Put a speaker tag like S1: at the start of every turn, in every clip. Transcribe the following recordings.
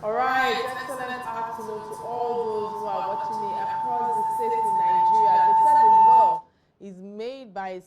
S1: All right, excellent afternoon to all those who are watching me across the states in Nigeria. They said the law is made by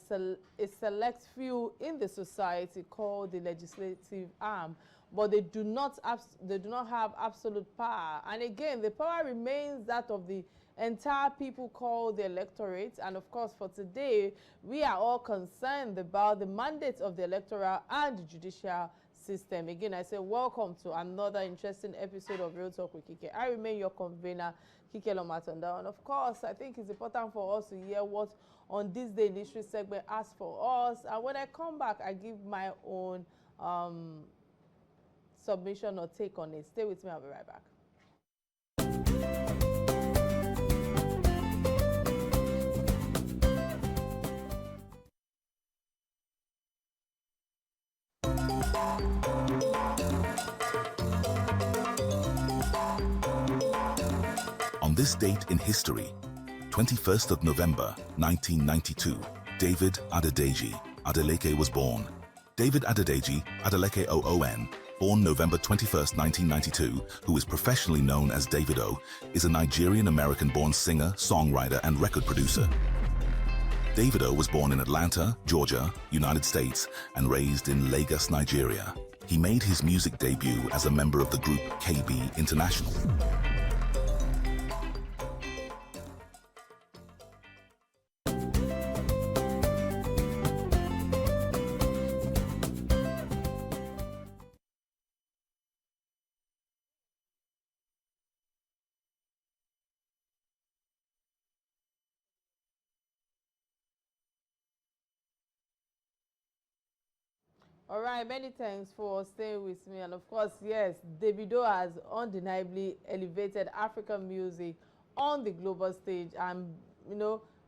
S1: a select few in the society called the legislative arm, but they do not have absolute power. And again, the power remains that of the entire people called the electorate. And of course, for today, we are all concerned about the mandates of the electoral and the judicial system. Again, I say welcome to another interesting episode of Real Talk with Kike. I remain your convener, Kike Atanda-Owo. And of course, I think it's important for us to hear what On This Day in History segment asks for us. And when I come back, I give my own submission or take on it. Stay with me, I'll be right back.
S2: On this date in history, 21st of November, 1992, David Adedeji Adeleke was born. David Adedeji Adeleke OON, born November 21st, 1992, who is professionally known as Davido, is a Nigerian-American-born singer, songwriter, and record producer. Davido was born in Atlanta, Georgia, United States, and raised in Lagos, Nigeria. He made his music debut as a member of the group KB International.
S1: All right, many thanks for staying with me. And of course, yes, Davido has undeniably elevated African music on the global stage and,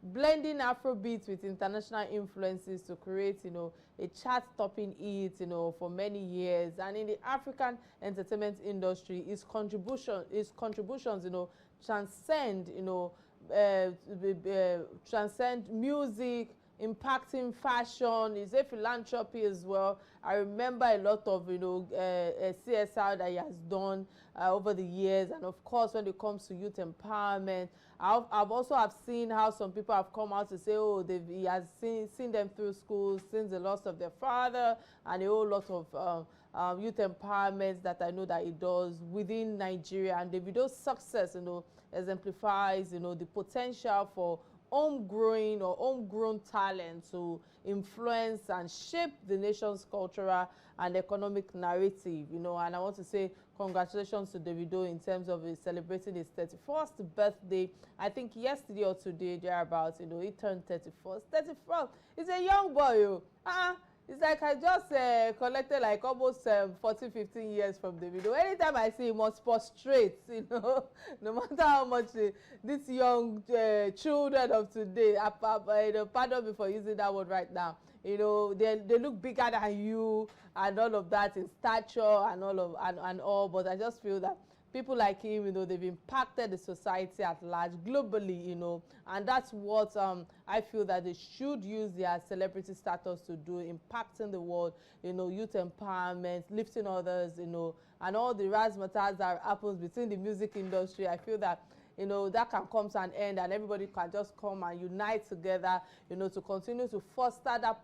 S1: blending Afrobeats with international influences to create, a chart-topping hit, for many years. And in the African entertainment industry, his contributions, transcend, transcend music, impacting fashion. Is a philanthropy as well. I remember a lot of CSR that he has done over the years, and of course when it comes to youth empowerment, I've also seen how some people have come out to say, oh, he has seen them through school since the loss of their father, and a whole lot of youth empowerment that I know that he does within Nigeria. And Davido's success exemplifies the potential for homegrown talent to influence and shape the nation's cultural and economic narrative, and I want to say congratulations to Davido in terms of celebrating his 31st birthday. I think yesterday or today, thereabouts, he turned 31st. 31st, he's a young boy. It's like I just collected like almost 14, 15 years from Davido. Anytime I see him, must prostrate, no matter how much these young children of today, pardon me for using that word right now, they look bigger than you and all of that in stature and all, but I just feel that people like him, they've impacted the society at large globally, and that's what I feel that they should use their celebrity status to do, impacting the world, youth empowerment, lifting others, and all the razzmatazz that happens between the music industry. I feel that that can come to an end, and everybody can just come and unite together, to continue to foster that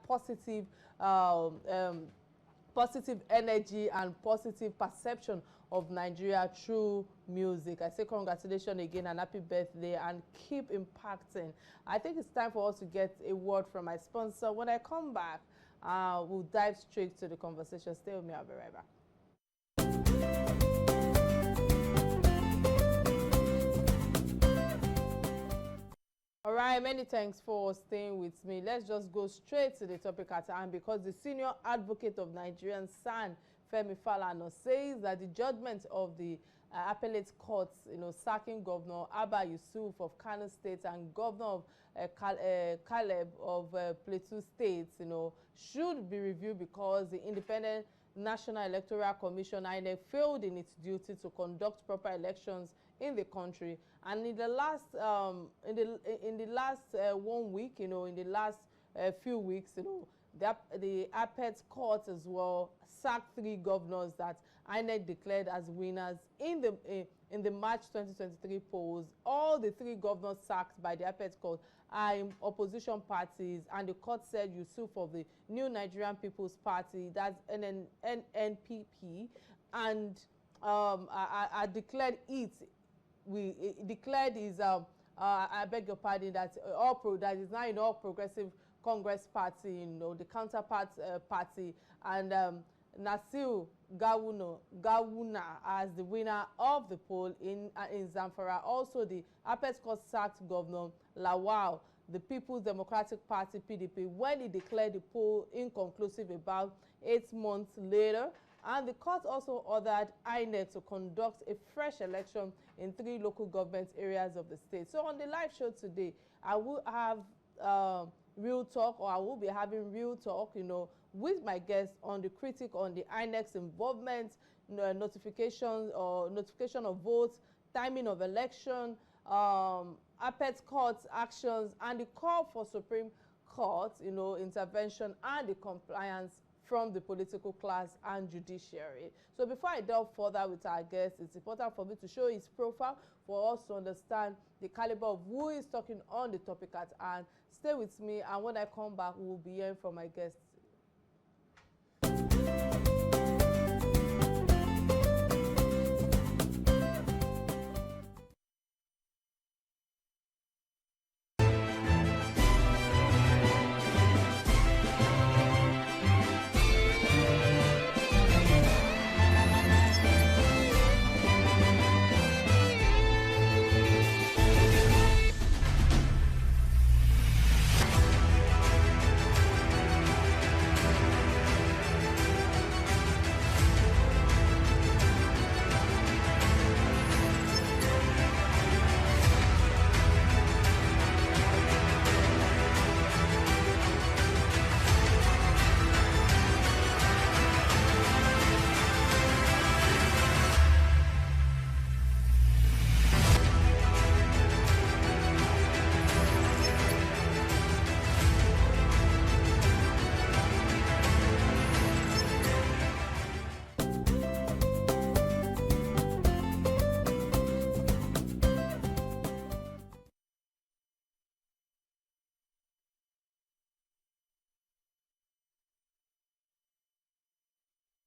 S1: positive energy and positive perception of Nigeria through music. I say congratulations again and happy birthday, and keep impacting. I think it's time for us to get a word from my sponsor. When I come back, we'll dive straight to the conversation. Stay with me, I'll be right back. All right, many thanks for staying with me. Let's just go straight to the topic at hand, because the senior advocate of Nigerian SAN, Femi Falana, says that the judgment of the appellate courts, sacking Governor Abba Yusuf of Kano State and Governor of Caleb of Plateau State, should be reviewed because the Independent National Electoral Commission (INEC) failed in its duty to conduct proper elections in the country. And in the last 1 week, in the last few weeks, the appellate court as well sacked 3 governors that INEC declared as winners in the March 2023 polls. All the 3 governors sacked by the appellate court are in opposition parties, and the court said Yusuf of the New Nigerian People's Party, that's NNPP, and I declared it. We declared his I beg your pardon, that that is now in All Progressive Congress Party, you know, the counterpart party, and Nasir Gawuna as the winner of the poll in Zamfara. Also, the appellate court sacked Governor Lawal, the People's Democratic Party (PDP), when he declared the poll inconclusive about 8 months later. And the court also ordered INEC to conduct a fresh election in 3 local government areas of the state. So on the live show today, I will have real talk, or I will be having real talk, you know, with my guests on the critique on the INEC's involvement, notification of votes, timing of election, appellate court's actions, and the call for Supreme Court, you know, intervention and the compliance from the political class and judiciary. So before I delve further with our guests, it's important for me to show his profile for us to understand the caliber of who is talking on the topic at hand. Stay with me, and when I come back, we will be hearing from my guests.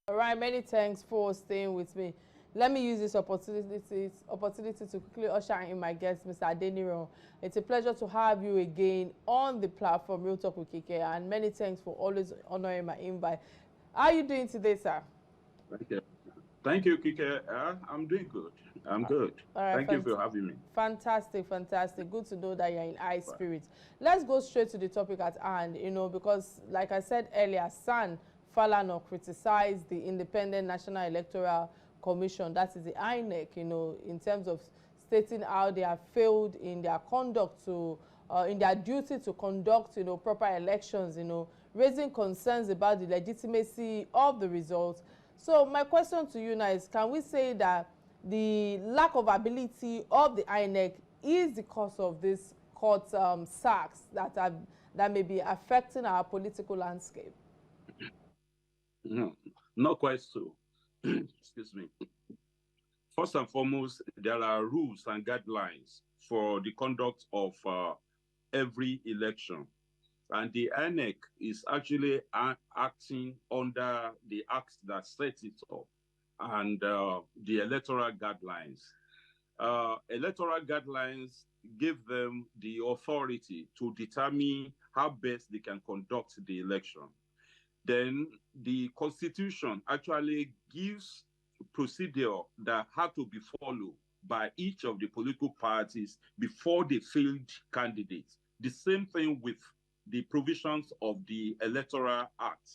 S1: All right, many thanks for staying with me. Let me use this opportunity to quickly usher in my guest, Mr. Adeniran. It's a pleasure to have you again on the platform, Real Talk with Kike, and many thanks for always honoring my invite. How are you doing today, sir?
S3: Thank you, Kike. I'm doing good. I'm good.
S1: All right,
S3: Thank you for having me.
S1: Fantastic, fantastic. Good to know that you're in high spirits. Let's go straight to the topic at hand, you know, because like I said earlier, San Falana criticized the Independent National Electoral Commission, that is the INEC, you know, in terms of stating how they have failed in their conduct to, in their duty to conduct, you know, proper elections, you know, raising concerns about the legitimacy of the results. So my question to you now is, can we say that the lack of ability of the INEC is the cause of this court sacks that may be affecting our political landscape?
S3: No, not quite so. Excuse me. First and foremost, there are rules and guidelines for the conduct of every election. And the INEC is actually acting under the acts that set it up and the electoral guidelines. Electoral guidelines give them the authority to determine how best they can conduct the election. Then the Constitution actually gives procedure that had to be followed by each of the political parties before they field candidates. The same thing with the provisions of the Electoral Act.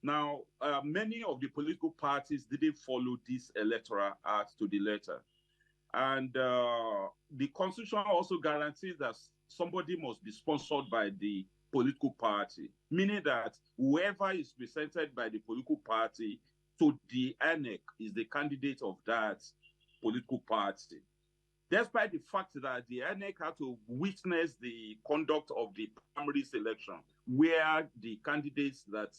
S3: Now, many of the political parties didn't follow this Electoral Act to the letter. And the Constitution also guarantees that somebody must be sponsored by the political party, meaning that whoever is presented by the political party to the INEC is the candidate of that political party. Despite the fact that the INEC had to witness the conduct of the primary selection, where the candidates that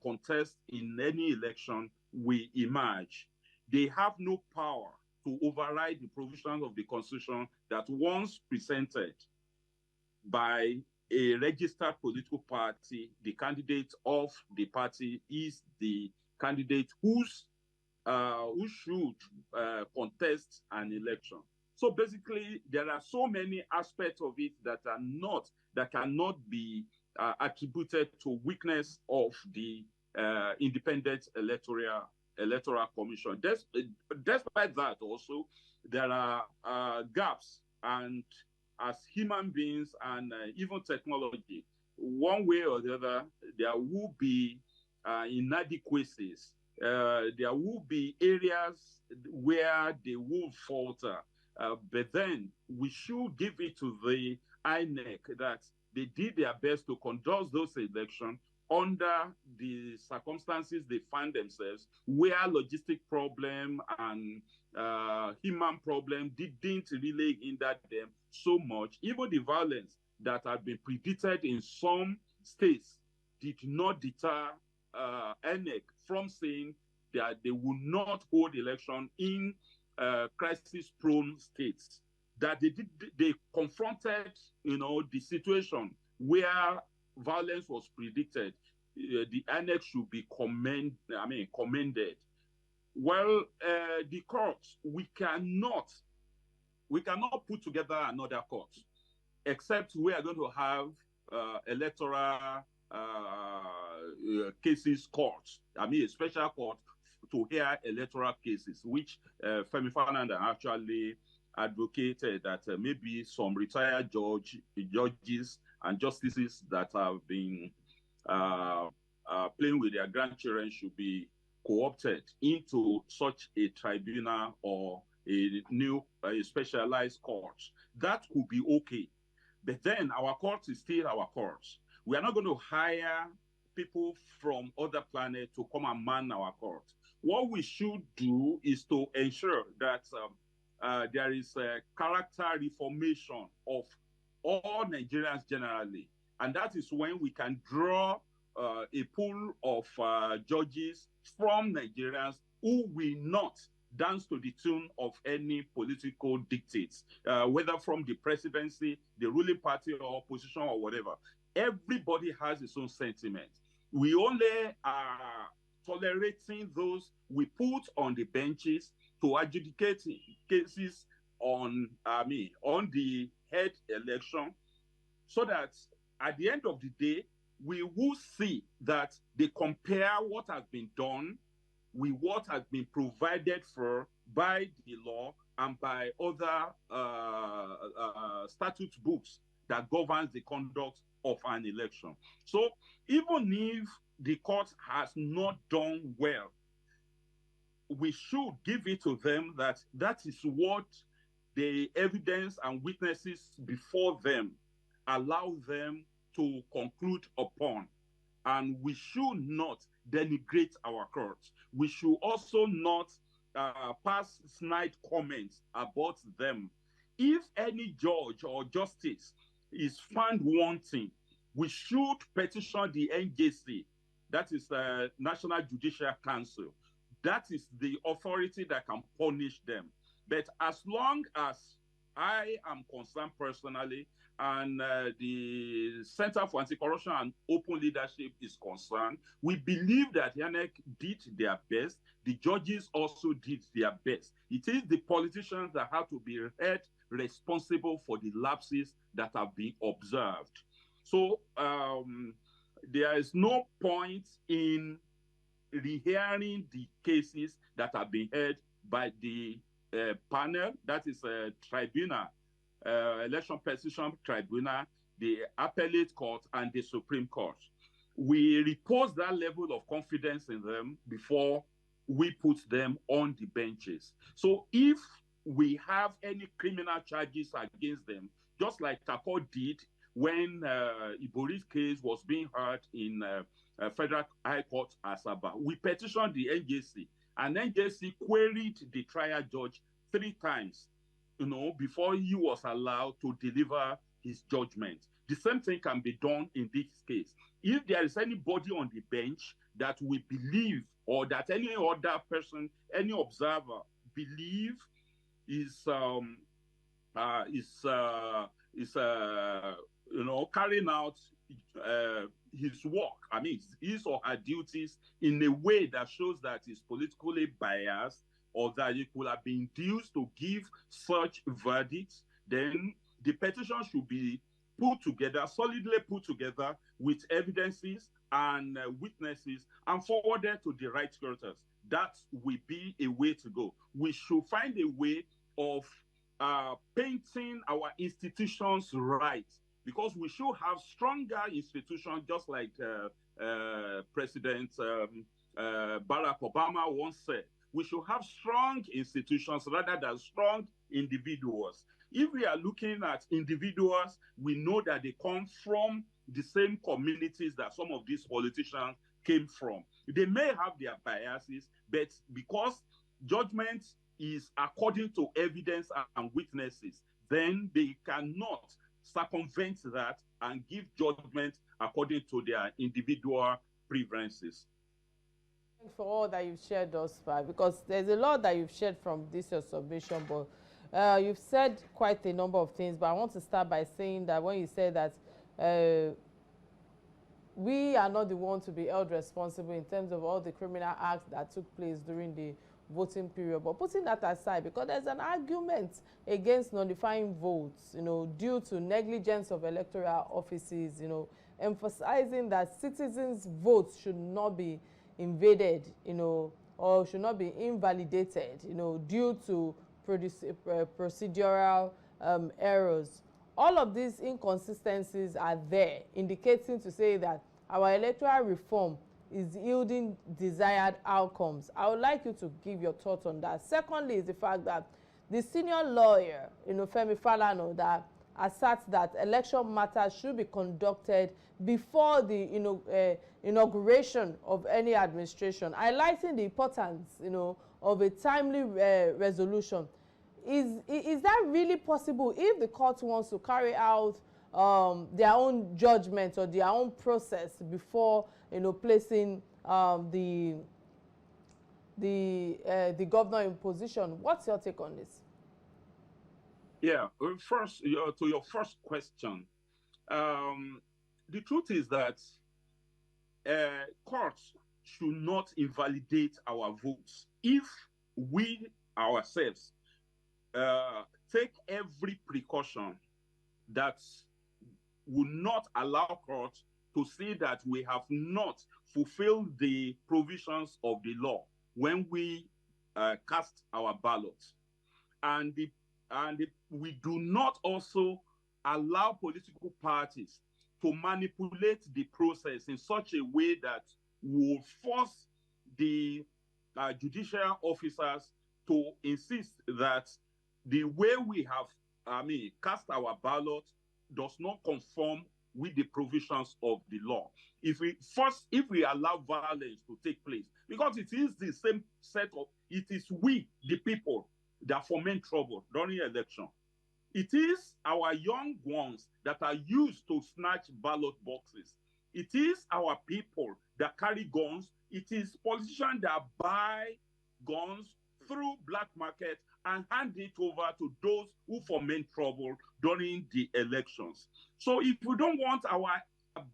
S3: contest in any election will emerge. They have no power to override the provisions of the Constitution that once presented by a registered political party, the candidate of the party is the candidate who should contest an election. So basically, there are so many aspects of it that cannot be attributed to weakness of the Independent Electoral Commission. Despite that, also there are gaps, and as human beings and even technology, one way or the other, there will be inadequacies. There will be areas where they will falter. But then we should give it to the INEC that they did their best to conduct those elections under the circumstances they find themselves, where logistic problem and human problem didn't really hinder them so much. Even the violence that had been predicted in some states did not deter INEC from saying that they will not hold election in crisis-prone states. That they confronted, the situation where violence was predicted. The INEC should be commended. Well, the courts, we cannot put together another court, except we are going to have electoral cases courts. A special court to hear electoral cases, which Femi Falana actually advocated that maybe some retired judges and justices that have been playing with their grandchildren should be co-opted into such a tribunal or a specialized court. That could be okay. But then our court is still our court. We are not going to hire people from other planets to come and man our court. What we should do is to ensure that there is a character reformation of all Nigerians generally. And that is when we can draw a pool of judges from Nigerians who will not dance to the tune of any political dictates, whether from the presidency, the ruling party, or opposition, or whatever. Everybody has its own sentiment. We only are tolerating those we put on the benches to adjudicate cases on the head election, so that at the end of the day, we will see that they compare what has been done with what has been provided for by the law and by other statute books that governs the conduct of an election. So even if the court has not done well, we should give it to them that is what the evidence and witnesses before them allow them to conclude upon. And we should not denigrate our courts. We should also not pass snide comments about them. If any judge or justice is found wanting, we should petition the NJC, that is the National Judicial Council. That is the authority that can punish them. But as long as I am concerned personally, and the Center for Anti-Corruption and Open Leadership is concerned, we believe that INEC did their best. The judges also did their best. It is the politicians that have to be held responsible for the lapses that have been observed. So there is no point in rehearing the cases that have been heard by the panel, that is a tribunal, Election Petition Tribunal, the Appellate Court, and the Supreme Court. We repose that level of confidence in them before we put them on the benches. So if we have any criminal charges against them, just like Tako did when Ibori's case was being heard in Federal High Court, Asaba, we petitioned the NJC, and NJC queried the trial judge 3 times, before he was allowed to deliver his judgment. The same thing can be done in this case. If there is anybody on the bench that we believe or that any other person, any observer believe is uh, is uh, carrying out his work. I mean, his or her duties in a way that shows that he's politically biased, or that he could have been induced to give such verdicts, then the petition should be put together, solidly put together with evidences and witnesses, and forwarded to the right authorities. That will be a way to go. We should find a way of painting our institutions right, because we should have stronger institutions, just like President Barack Obama once said. We should have strong institutions rather than strong individuals. If we are looking at individuals, we know that they come from the same communities that some of these politicians came from. They may have their biases, but because judgment is according to evidence and witnesses, then they cannot circumvent that and give judgment according to their individual preferences.
S1: Thanks for all that you've shared thus far, because there's a lot that you've shared from this your submission, but you've said quite a number of things. But I want to start by saying that when you said that we are not the ones to be held responsible in terms of all the criminal acts that took place during the voting period, but putting that aside, because there's an argument against nullifying votes, due to negligence of electoral offices, emphasizing that citizens' votes should not be invaded, or should not be invalidated, due to procedural errors. All of these inconsistencies are there, indicating to say that our electoral reform is yielding desired outcomes. I would like you to give your thoughts on that. Secondly is the fact that the senior lawyer, Femi Falana, that asserts that election matters should be conducted before the inauguration of any administration, highlighting the importance, of a timely resolution. Is that really possible if the court wants to carry out their own judgment or their own process before placing the governor in position? What's your take on this?
S3: Yeah, first, to your first question, the truth is that courts should not invalidate our votes if we ourselves take every precaution that will not allow courts to say that we have not fulfilled the provisions of the law when we cast our ballots. And we do not also allow political parties to manipulate the process in such a way that will force the judicial officers to insist that the way we have, cast our ballot does not conform with the provisions of the law. If we allow violence to take place, because it is the same set of, it is we, the people, that foment trouble during election. It is our young ones that are used to snatch ballot boxes. It is our people that carry guns. It is politicians that buy guns through black market and hand it over to those who foment trouble during the elections. So if we don't want our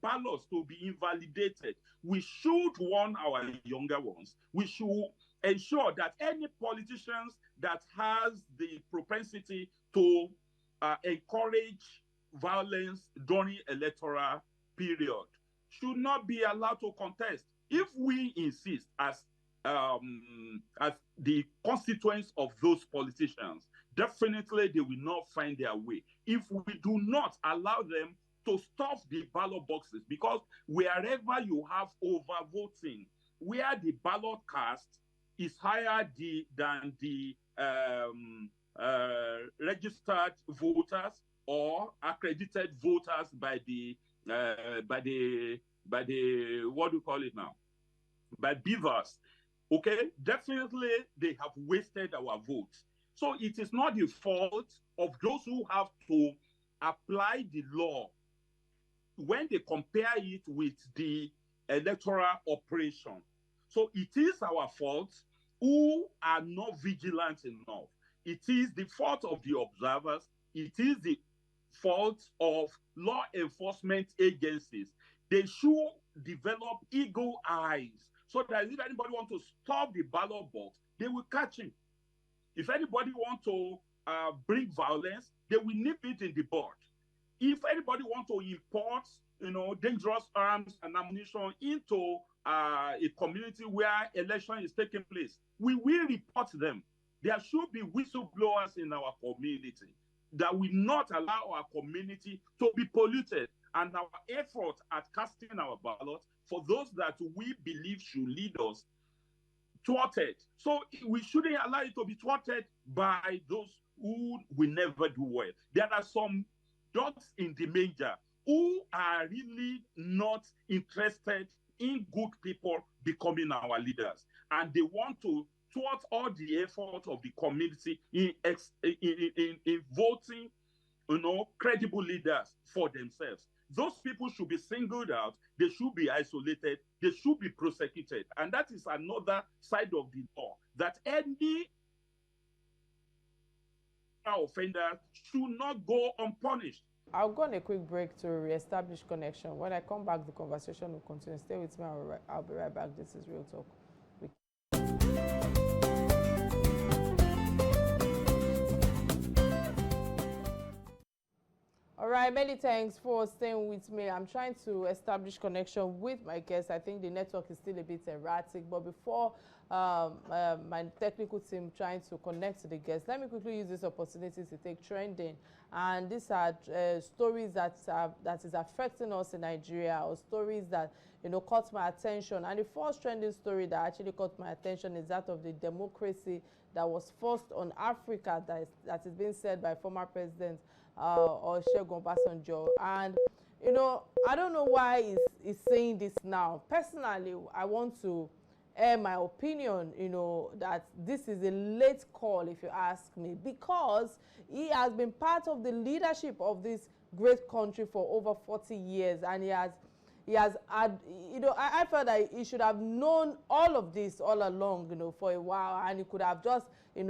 S3: ballots to be invalidated, we should warn our younger ones. We should ensure that any politicians that has the propensity to encourage violence during electoral period should not be allowed to contest. If we insist as the constituents of those politicians, definitely they will not find their way. If we do not allow them to stuff the ballot boxes, because wherever you have overvoting, where the ballot cast is higher than the registered voters or accredited voters by the what do you call it now? By beavers. Okay, definitely they have wasted our votes. So it is not the fault of those who have to apply the law when they compare it with the electoral operation. So it is our fault who are not vigilant enough. It is the fault of the observers. It is the fault of law enforcement agencies. They should develop eagle eyes so that if anybody wants to stop the ballot box, they will catch him. If anybody wants to bring violence, they will nip it in the bud. If anybody wants to import, dangerous arms and ammunition into a community where election is taking place, we will report them. There should be whistleblowers in our community that will not allow our community to be polluted, and our effort at casting our ballot for those that we believe should lead us thwarted. So we shouldn't allow it to be thwarted by those who will never do well. There are some dogs in the manger who are really not interested in good people becoming our leaders, and they want to thwart all the effort of the community in voting, credible leaders for themselves. Those people should be singled out. They should be isolated. They should be prosecuted. And that is another side of the law, that any offender should not go unpunished.
S1: I'll go on a quick break to reestablish connection. When I come back, the conversation will continue. Stay with me. I'll be right back. This is Real Talk. All right, many thanks for staying with me. I'm trying to establish connection with my guests. I think the network is still a bit erratic, but before my technical team trying to connect to the guests, let me quickly use this opportunity to take trending. And these are stories that is affecting us in Nigeria, or stories that caught my attention. And the first trending story that actually caught my attention is that of the democracy that was forced on Africa, that is being said by former President Olusegun Obasanjo. And I don't know why he's saying this now. Personally, I want to air my opinion, that this is a late call, if you ask me, because he has been part of the leadership of this great country for over 40 years, and he has had, I felt that he should have known all of this all along, for a while, and he could have just,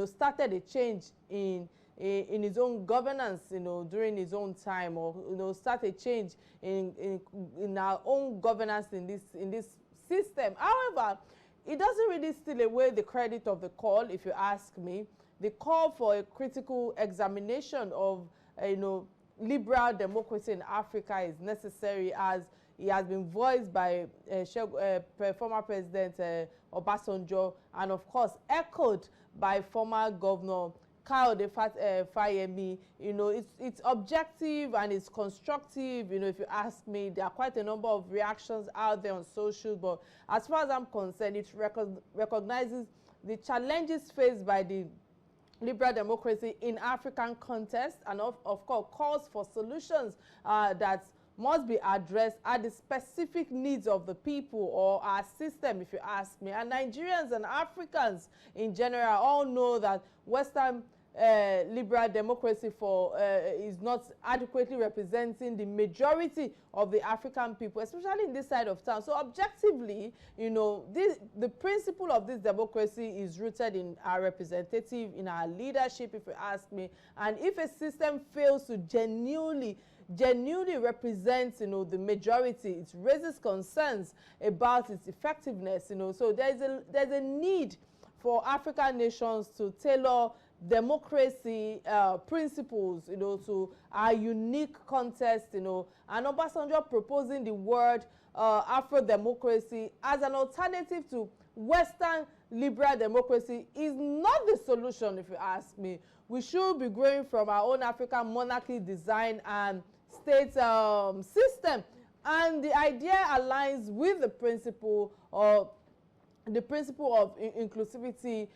S1: started a change in his own governance, during his own time, or start a change in our own governance in this system. However, it doesn't really steal away the credit of the call, if you ask me. The call for a critical examination of liberal democracy in Africa is necessary, as it has been voiced by former President Obasanjo, and of course echoed by former Governor Fayemi. It's objective and it's constructive. If you ask me, there are quite a number of reactions out there on social, but as far as I'm concerned, it recognizes the challenges faced by the liberal democracy in African context, and of course calls for solutions that must be addressed at the specific needs of the people, or our system, if you ask me. And Nigerians and Africans in general all know that Western liberal democracy is not adequately representing the majority of the African people, especially in this side of town. So objectively, the principle of this democracy is rooted in our representative, in our leadership, if you ask me. And if a system fails to genuinely represents the majority, it raises concerns about its effectiveness. So there's a need for African nations to tailor democracy principles to our unique context. And Obasanjo proposing the word Afro-democracy as an alternative to Western liberal democracy is not the solution, if you ask me. We should be growing from our own African monarchy design and state system, and the idea aligns with the principle of inclusivity,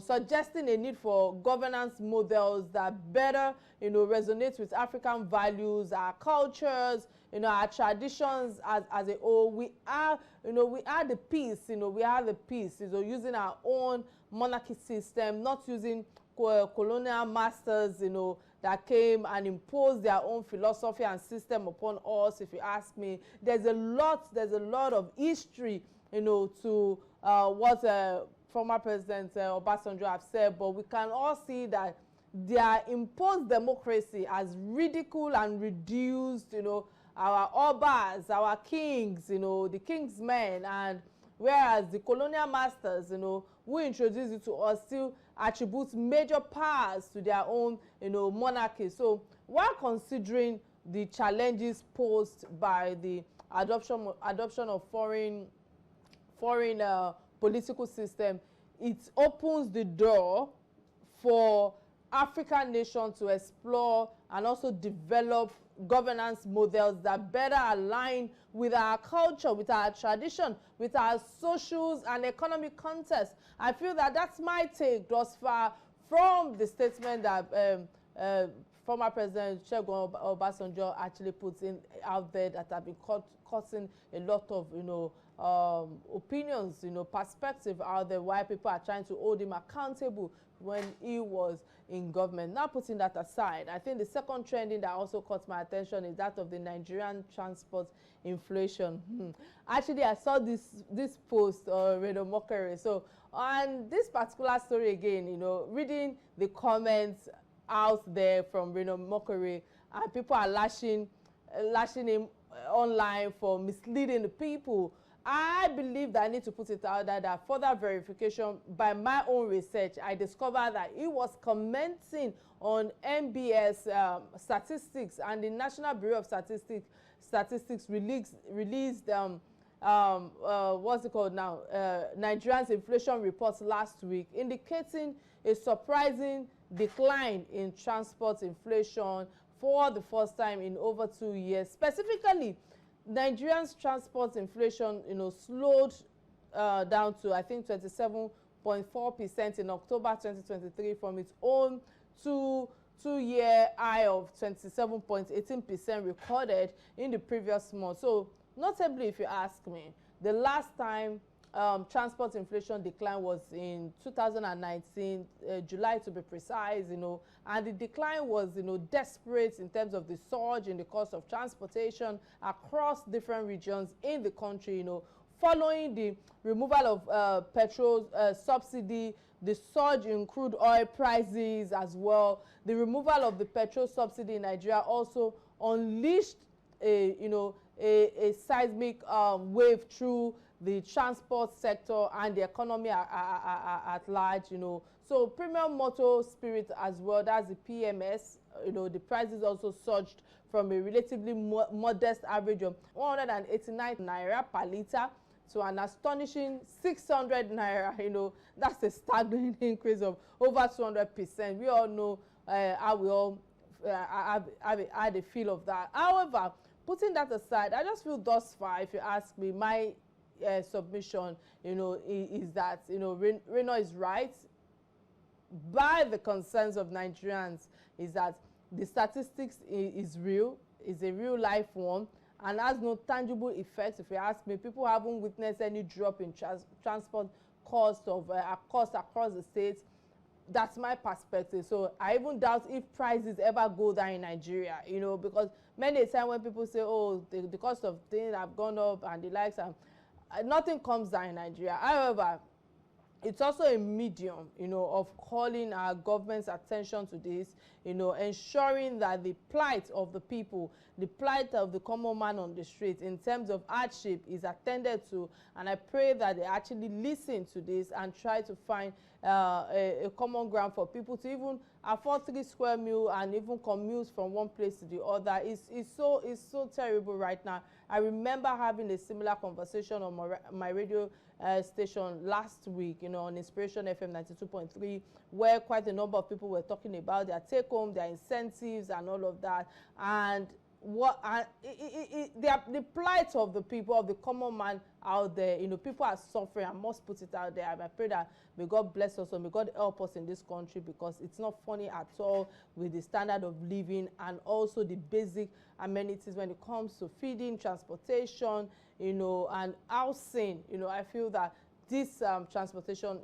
S1: suggesting a need for governance models that better resonate with African values, our cultures, our traditions as a whole. We are the peace, using our own monarchy system, not using colonial masters, that came and imposed their own philosophy and system upon us. If you ask me, there's a lot of history, to what former President Obasanjo have said, but we can all see that their imposed democracy has ridiculed and reduced, our obas, our kings, the king's men, and whereas the colonial masters, who introduced it to us, still attribute major powers to their own, monarchy. So while considering the challenges posed by the adoption of foreign political system, it opens the door for African nations to explore and also develop governance models that better align with our culture, with our tradition, with our socials and economic context. I feel that that's my take thus far from the statement that former President Olusegun Obasanjo actually puts out there, that have been causing a lot of opinions, perspective out there, why people are trying to hold him accountable when he was in government. Now, putting that aside, I think the second trending that also caught my attention is that of the Nigerian transport inflation. Actually, I saw this post on Mockery. So on this particular story again, reading the comments out there from Reno Mockery, and people are lashing him online for misleading the people. I believe that I need to put it out there that further verification by my own research, I discovered that he was commenting on NBS statistics, and the National Bureau of Statistics released what's it called now, Nigeria's inflation reports last week, indicating a surprising decline in transport inflation for the first time in over 2 years. Specifically, Nigeria's transport inflation, slowed down to, I think, 27.4% in October 2023 from its own two-year high of 27.18% recorded in the previous month. So, notably, if you ask me, the last time transport inflation decline was in 2019, July to be precise, and the decline was, desperate in terms of the surge in the cost of transportation across different regions in the country, following the removal of petrol subsidy, the surge in crude oil prices as well. The removal of the petrol subsidy in Nigeria also unleashed a seismic wave through the transport sector and the economy at large, So premium motor spirit as well, that's the PMS, the prices also surged from a relatively modest average of 189 naira per litre to an astonishing 600 naira, that's a staggering increase of over 200%. We all know how we all have a feel of that. However, putting that aside, I just feel thus far, if you ask me, my submission, is that, Reno is right by the concerns of Nigerians, is that the statistics is real, is a real life one, and has no tangible effects. If you ask me, people haven't witnessed any drop in transport cost across the states. That's my perspective. So I even doubt if prices ever go down in Nigeria, because many times when people say, oh, the cost of things have gone up and the likes, nothing comes down in Nigeria. However, it's also a medium, of calling our government's attention to this, ensuring that the plight of the people, the plight of the common man on the street in terms of hardship is attended to. And I pray that they actually listen to this and try to find a common ground for people to even afford 3 square meals and even commute from one place to the other. It's so terrible right now. I remember having a similar conversation on my radio station last week, on Inspiration FM 92.3, where quite a number of people were talking about their take home, their incentives and all of that, and the plight of the people, of the common man out there. People are suffering. I must put it out there. I pray that may God bless us, or may God help us in this country, because it's not funny at all with the standard of living and also the basic amenities when it comes to feeding, transportation, and housing. I feel that this transportation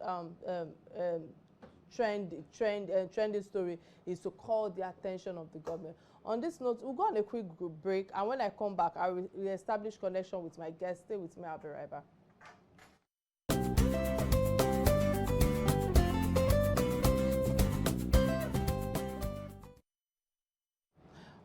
S1: trending story is to call the attention of the government. On this note, we'll go on a quick break, and when I come back, I will establish connection with my guest. Stay with me, I'll be right back.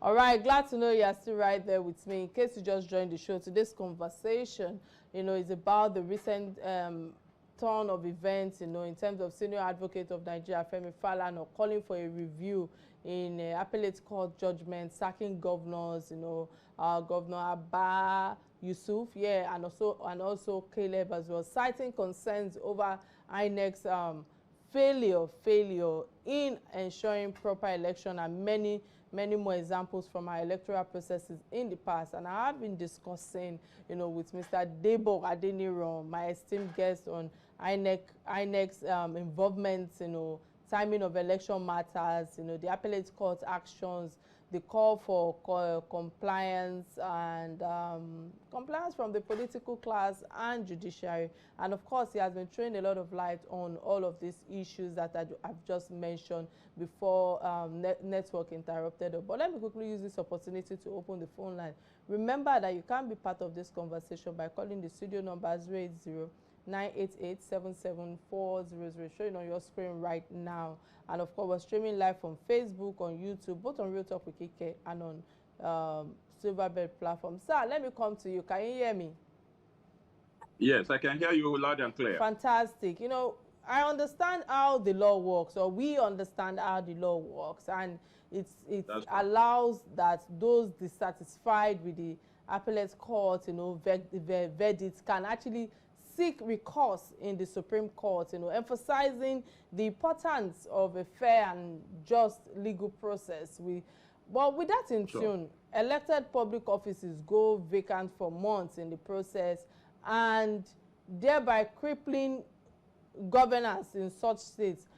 S1: All right, glad to know you're still right there with me. In case you just joined the show, today's conversation, is about the recent turn of events, in terms of Senior Advocate of Nigeria, Femi Falana, calling for a review in appellate court judgment, sacking governors, Governor Abba Yusuf, and also Caleb as well, citing concerns over INEC's failure in ensuring proper election, and many more examples from our electoral processes in the past. And I have been discussing, with Mr. Debo Adeniran, my esteemed guest, on INEC's involvement, timing of election matters, the appellate court actions, the call for compliance, and compliance from the political class and judiciary. And of course, he has been throwing a lot of light on all of these issues that I've just mentioned before network interrupted. But let me quickly use this opportunity to open the phone line. Remember that you can be part of this conversation by calling the studio number 080-988-77400, showing on your screen right now. And of course, we're streaming live from Facebook, on YouTube, both on Real Talk with Kike and on Silverbird platform. Sir, let me come to you. Can you hear me?
S3: Yes, I can hear you loud and clear.
S1: Fantastic. I understand how the law works, or we understand how the law works, and it allows that those dissatisfied with the appellate court, verdicts, can actually seek recourse in the Supreme Court, emphasizing the importance of a fair and just legal process. But with that in tune, elected public offices go vacant for months in the process, and thereby crippling governance in such states.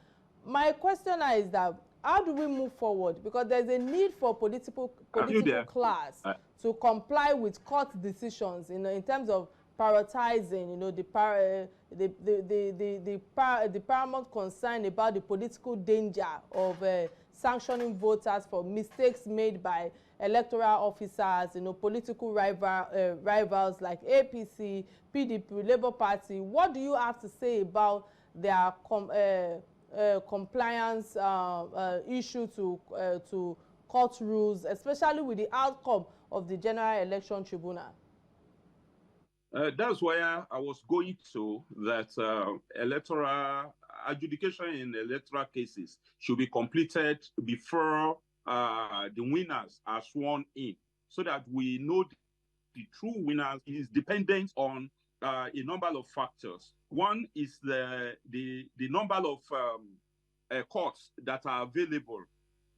S1: My question now is that, how do we move forward? Because there's a need for political class to comply with court decisions, in terms of prioritizing, the paramount concern about the political danger of sanctioning voters for mistakes made by electoral officers, political rivals like APC, PDP, Labour Party. What do you have to say about their compliance issue to court rules, especially with the outcome of the General Election Tribunal?
S3: That's where I was going to, that electoral adjudication in electoral cases should be completed before the winners are sworn in, so that we know the true winners. Is dependent on a number of factors. One is the number of courts that are available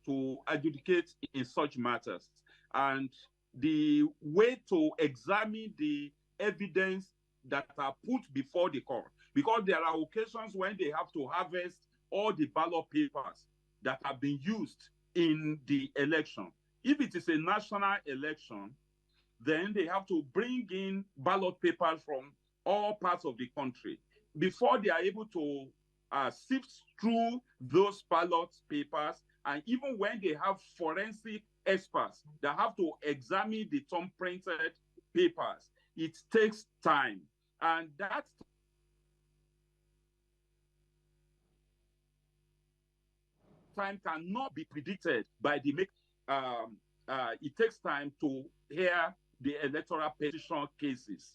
S3: to adjudicate in such matters, and the way to examine the evidence that are put before the court, because there are occasions when they have to harvest all the ballot papers that have been used in the election. If it is a national election, then they have to bring in ballot papers from all parts of the country before they are able to sift through those ballot papers. And even when they have forensic experts that have to examine the thumb-printed papers, it takes time. And that time cannot be predicted by the it takes time to hear the electoral petition cases.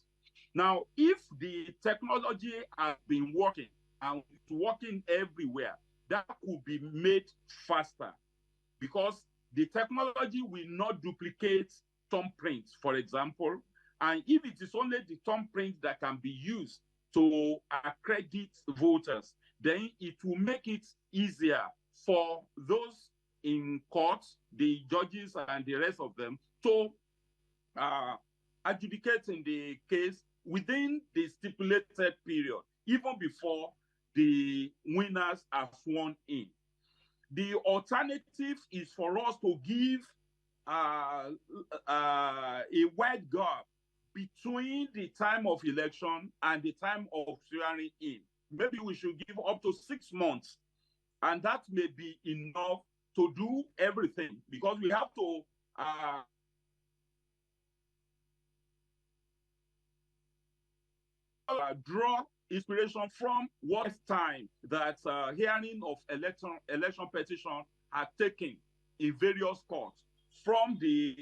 S3: Now, if the technology has been working and it's working everywhere, that could be made faster, because the technology will not duplicate thumbprints, for example. And if it is only the thumbprint that can be used to accredit voters, then it will make it easier for those in court, the judges and the rest of them, to adjudicate in the case within the stipulated period, even before the winners are sworn in. The alternative is for us to give a wide gap between the time of election and the time of swearing in. Maybe we should give up to 6 months, and that may be enough to do everything, because we have to draw inspiration from what time that hearing of election petition are taken in various courts. from the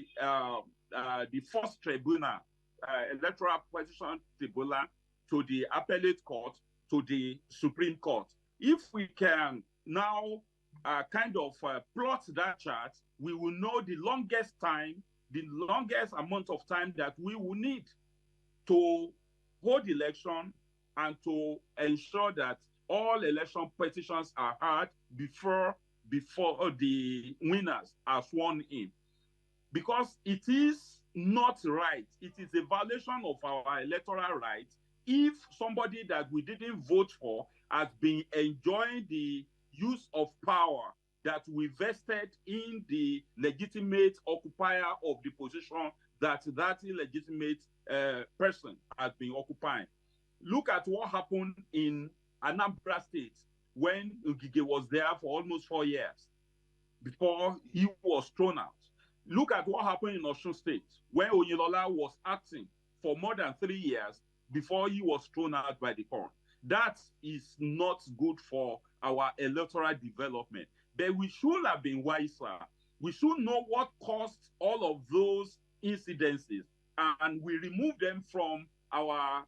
S3: first tribunal, electoral petition tribunal, to the appellate court, to the Supreme Court. If we can now kind of plot that chart, we will know the longest amount of time that we will need to hold election and to ensure that all election petitions are heard before the winners are sworn in. Because it is not right, it is a violation of our electoral rights if somebody that we didn't vote for has been enjoying the use of power that we vested in the legitimate occupier of the position that illegitimate person has been occupying. Look at what happened in Anambra State when Kike was there for almost 4 years before he was thrown out. Look at what happened in Osun State when Oyinlola was acting for more than 3 years before he was thrown out by the court. That is not good for our electoral development. But we should have been wiser. We should know what caused all of those incidences, and we remove them from our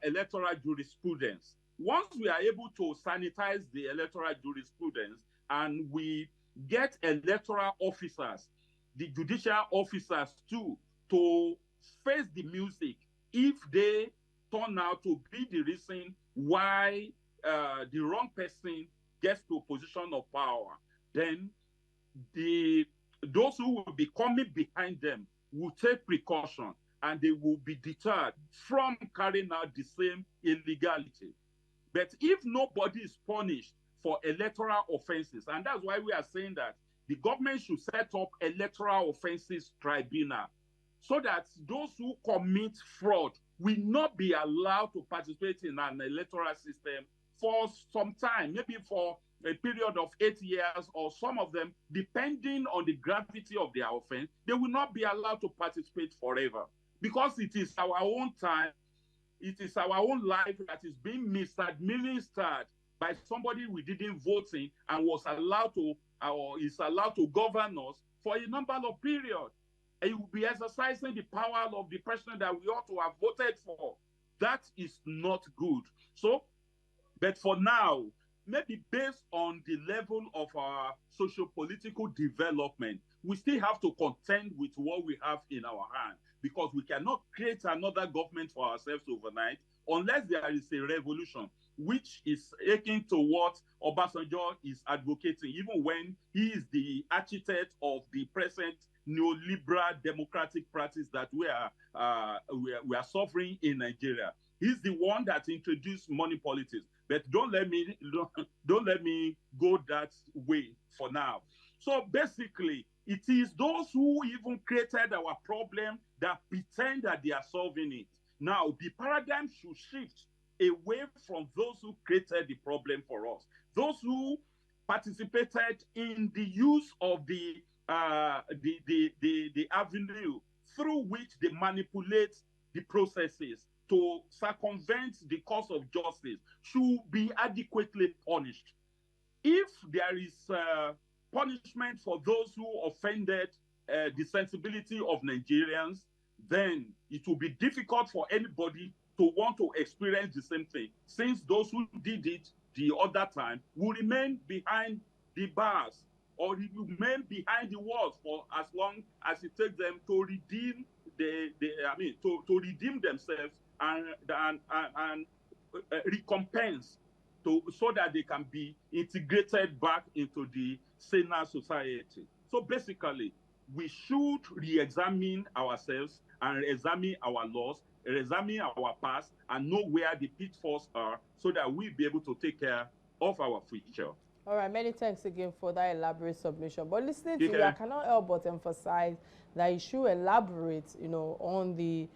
S3: electoral jurisprudence. Once we are able to sanitize the electoral jurisprudence and we get electoral officers, the judicial officers too, to face the music if they turn out to be the reason why the wrong person gets to a position of power, then those who will be coming behind them will take precaution and they will be deterred from carrying out the same illegality. But if nobody is punished for electoral offenses, and that's why we are saying that the government should set up electoral offenses tribunal so that those who commit fraud will not be allowed to participate in an electoral system for some time, maybe for a period of 8 years, or some of them, depending on the gravity of their offense, they will not be allowed to participate forever. Because it is our own time, it is our own life that is being misadministered by somebody we didn't vote in and was allowed to, or is allowed to govern us for a number of periods. And you will be exercising the power of the person that we ought to have voted for. That is not good. So, but for now, maybe based on the level of our socio-political development, we still have to contend with what we have in our hand, because we cannot create another government for ourselves overnight unless there is a revolution, which is akin to what Obasanjo is advocating, even when he is the architect of the present neoliberal democratic practice that we are suffering in Nigeria. He's the one that introduced money politics. But don't let me go that way for now. So basically, it is those who even created our problem that pretend that they are solving it. Now, the paradigm should shift away from those who created the problem for us. Those who participated in the use of the avenue through which they manipulate the processes to circumvent the course of justice should be adequately punished. If there is punishment for those who offended the sensibility of Nigerians, then it will be difficult for anybody to want to experience the same thing, since those who did it the other time will remain behind the bars or remain behind the walls for as long as it takes them to redeem to redeem themselves and recompense so that they can be integrated back into the saner society. So basically, we should re-examine ourselves and examine our laws, examine our past, and know where the pitfalls are so that we'll be able to take care of our future.
S1: All right, many thanks again for that elaborate submission. But listening to you, I cannot help but emphasize that you should elaborate, on the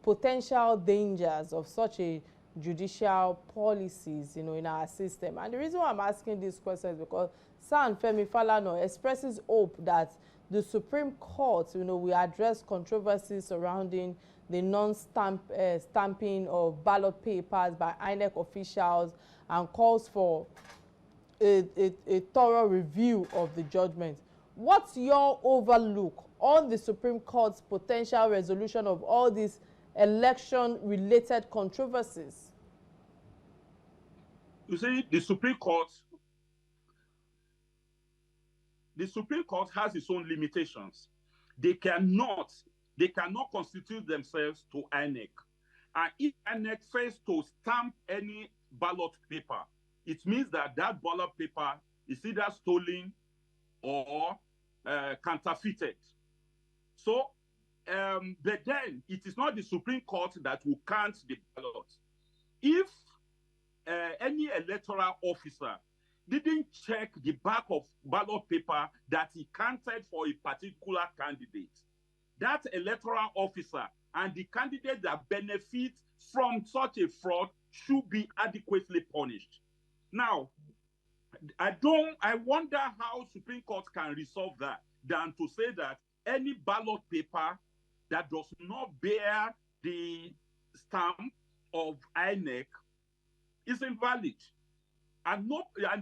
S1: potential dangers of such a judicial policies, in our system. And the reason why I'm asking this question is because San Femi Falana expresses hope that the Supreme Court, will address controversies surrounding the non-stamping of ballot papers by INEC officials, and calls for a thorough review of the judgment. What's your overlook on the Supreme Court's potential resolution of all these election-related controversies?
S3: You see, the Supreme Court has its own limitations. They cannot constitute themselves to INEC. And if INEC fails to stamp any ballot paper, it means that that ballot paper is either stolen or counterfeited. So, but then it is not the Supreme Court that will count the ballot. If any electoral officer didn't check the back of ballot paper that he counted for a particular candidate, that electoral officer and the candidate that benefit from such a fraud should be adequately punished. Now, I wonder how Supreme Court can resolve that than to say that any ballot paper that does not bear the stamp of INEC is invalid. And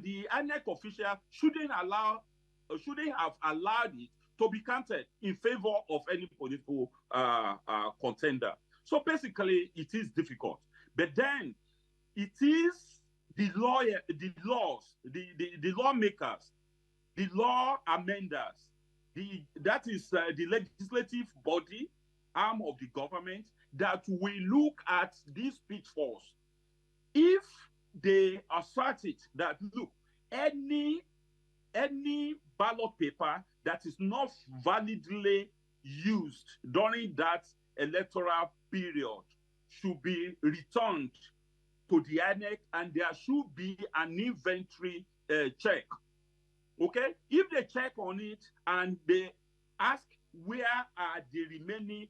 S3: the INEC official shouldn't have allowed it to be counted in favor of any political contender. So basically, it is difficult. But then it is the lawmakers, the law amenders, that is the legislative body, arm of the government, that will look at these pitfalls. If they assert it that, look, any ballot paper that is not validly used during that electoral period should be returned to the INEC, and there should be an inventory check. Okay? If they check on it and they ask where are the remaining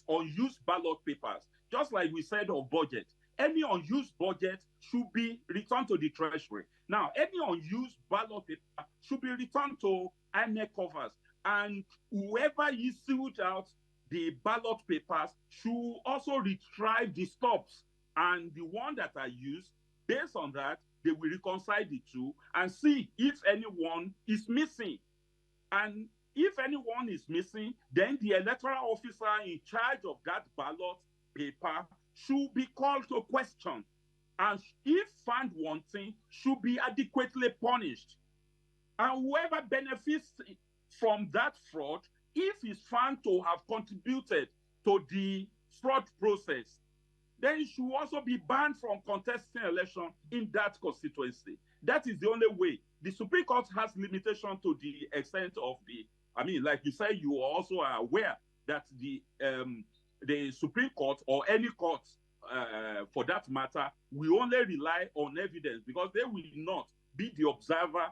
S3: unused ballot papers, just like we said of budget, any unused budget should be returned to the Treasury. Now, any unused ballot paper should be returned to INEC covers, and whoever issued out the ballot papers should also retrieve the stubs and the one that are used. Based on that, they will reconcile the two and see if anyone is missing. And if anyone is missing, then the electoral officer in charge of that ballot paper should be called to question. And if found wanting, should be adequately punished. And whoever benefits from that fraud, if is found to have contributed to the fraud process, then it should also be banned from contesting election in that constituency. That is the only way. The Supreme Court has limitation to the extent of like you said, you also are aware that the Supreme Court, or any court for that matter, will only rely on evidence, because they will not be the observer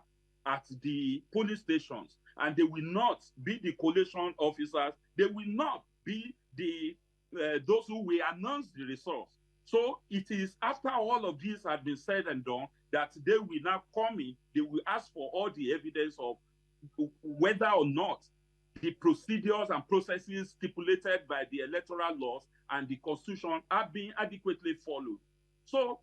S3: at the polling stations, and they will not be the collation officers. They will not be the those who will announce the results. So it is after all of this has been said and done that they will now come in. They will ask for all the evidence of whether or not the procedures and processes stipulated by the electoral laws and the Constitution are being adequately followed. So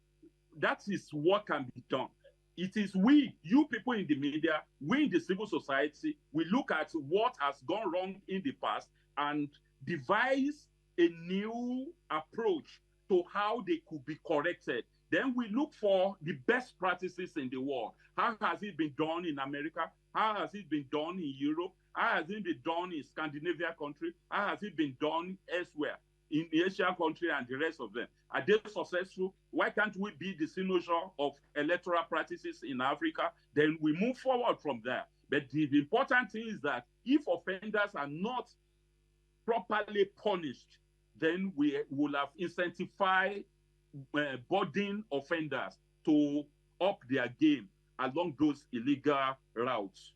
S3: that is what can be done. It is we, you people in the media, we in the civil society, we look at what has gone wrong in the past and devise a new approach to how they could be corrected. Then we look for the best practices in the world. How has it been done in America? How has it been done in Europe? How has it been done in Scandinavian countries? How has it been done elsewhere, in the Asian country and the rest of them? Are they successful? Why can't we be the signature of electoral practices in Africa? Then we move forward from there. But the important thing is that if offenders are not properly punished, then we will have incentivized budding offenders to up their game along those illegal routes.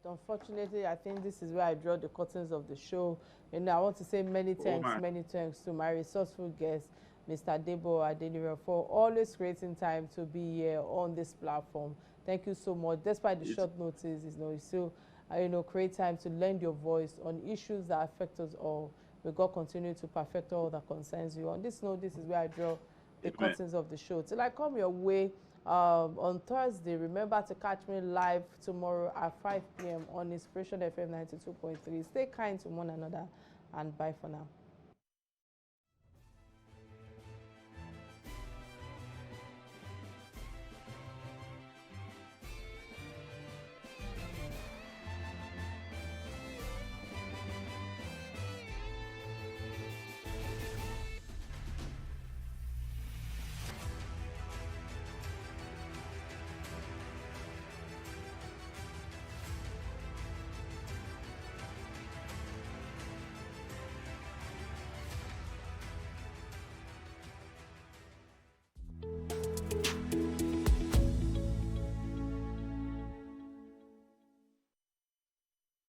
S1: Unfortunately, I think this is where I draw the curtains of the show. And I want to say many thanks to my resourceful guest, Mr. Debo Adeniro, for always creating time to be here on this platform. Thank you so much. Despite the short notice, you still create time to lend your voice on issues that affect us all. May God continue to perfect all that concerns you. On this note, this is where I draw the curtains of the show. Till I come your way on Thursday. Remember to catch me live tomorrow at 5 p.m. on Inspiration FM 92.3. Stay kind to one another, and bye for now.